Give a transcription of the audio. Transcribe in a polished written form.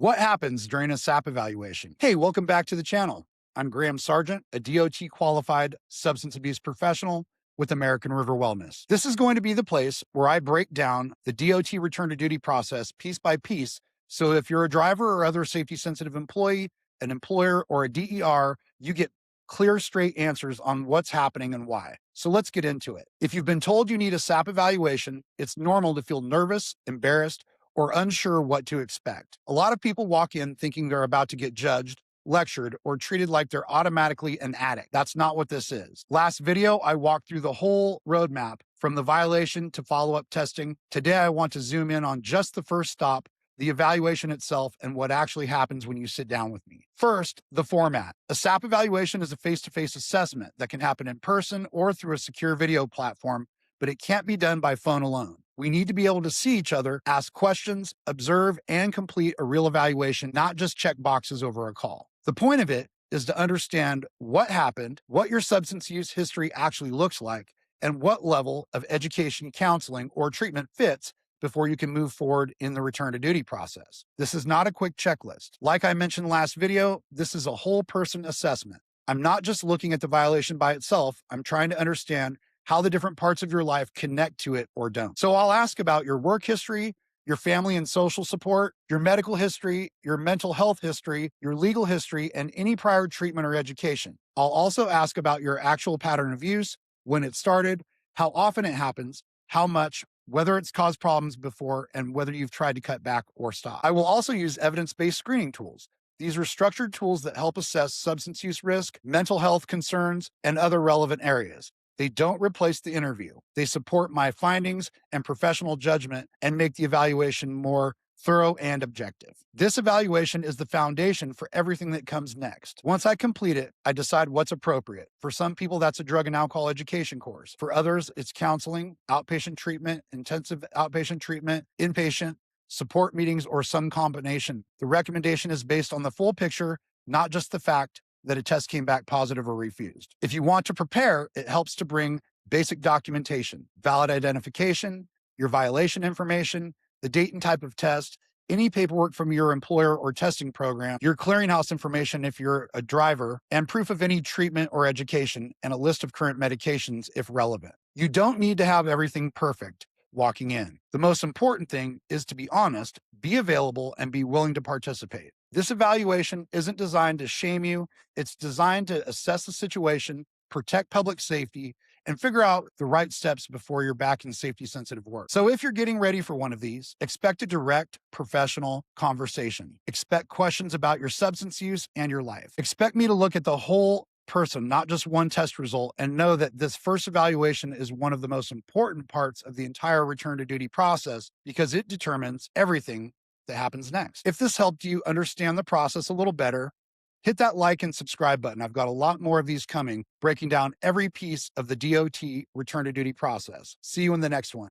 What happens during a SAP evaluation? Hey, welcome back to the channel. I'm Graham Sargent, a DOT qualified substance abuse professional with American River Wellness. This is going to be the place where I break down the DOT return to duty process piece by piece. So if you're a driver or other safety sensitive employee, an employer, or a DER, you get clear, straight answers on what's happening and why. So let's get into it. If you've been told you need a SAP evaluation, it's normal to feel nervous, embarrassed, or unsure what to expect. A lot of people walk in thinking they're about to get judged, lectured, or treated like they're automatically an addict. That's not what this is. Last video, I walked through the whole roadmap from the violation to follow-up testing. Today, I want to zoom in on just the first stop, the evaluation itself, and what actually happens when you sit down with me. First, the format. A SAP evaluation is a face-to-face assessment that can happen in person or through a secure video platform, but it can't be done by phone alone. We need to be able to see each other, ask questions, observe, and complete a real evaluation, not just check boxes over a call. The point of it is to understand what happened, what your substance use history actually looks like, and what level of education, counseling, or treatment fits before you can move forward in the return to duty process. This is not a quick checklist. Like I mentioned last video, this is a whole person assessment. I'm not just looking at the violation by itself. I'm trying to understand how the different parts of your life connect to it or don't. So I'll ask about your work history, your family and social support, your medical history, your mental health history, your legal history, and any prior treatment or education. I'll also ask about your actual pattern of use, when it started, how often it happens, how much, whether it's caused problems before, and whether you've tried to cut back or stop. I will also use evidence-based screening tools. These are structured tools that help assess substance use risk, mental health concerns, and other relevant areas. They don't replace the interview. They support my findings and professional judgment and make the evaluation more thorough and objective. This evaluation is the foundation for everything that comes next. Once I complete it, I decide what's appropriate. For some people, that's a drug and alcohol education course. For others, it's counseling, outpatient treatment, intensive outpatient treatment, inpatient, support meetings, or some combination. The recommendation is based on the full picture, not just the fact that a test came back positive or refused. If you want to prepare, it helps to bring basic documentation, valid identification, your violation information, the date and type of test, any paperwork from your employer or testing program, your clearinghouse information if you're a driver, and proof of any treatment or education, and a list of current medications if relevant. You don't need to have everything perfect walking in. The most important thing is to be honest, be available, and be willing to participate. This evaluation isn't designed to shame you. It's designed to assess the situation, protect public safety, and figure out the right steps before you're back in safety-sensitive work. So if you're getting ready for one of these, expect a direct, professional conversation. Expect questions about your substance use and your life. Expect me to look at the whole person, not just one test result, and know that this first evaluation is one of the most important parts of the entire return to duty process because it determines everything that happens next. If this helped you understand the process a little better, hit that like and subscribe button. I've got a lot more of these coming, breaking down every piece of the DOT return to duty process. See you in the next one.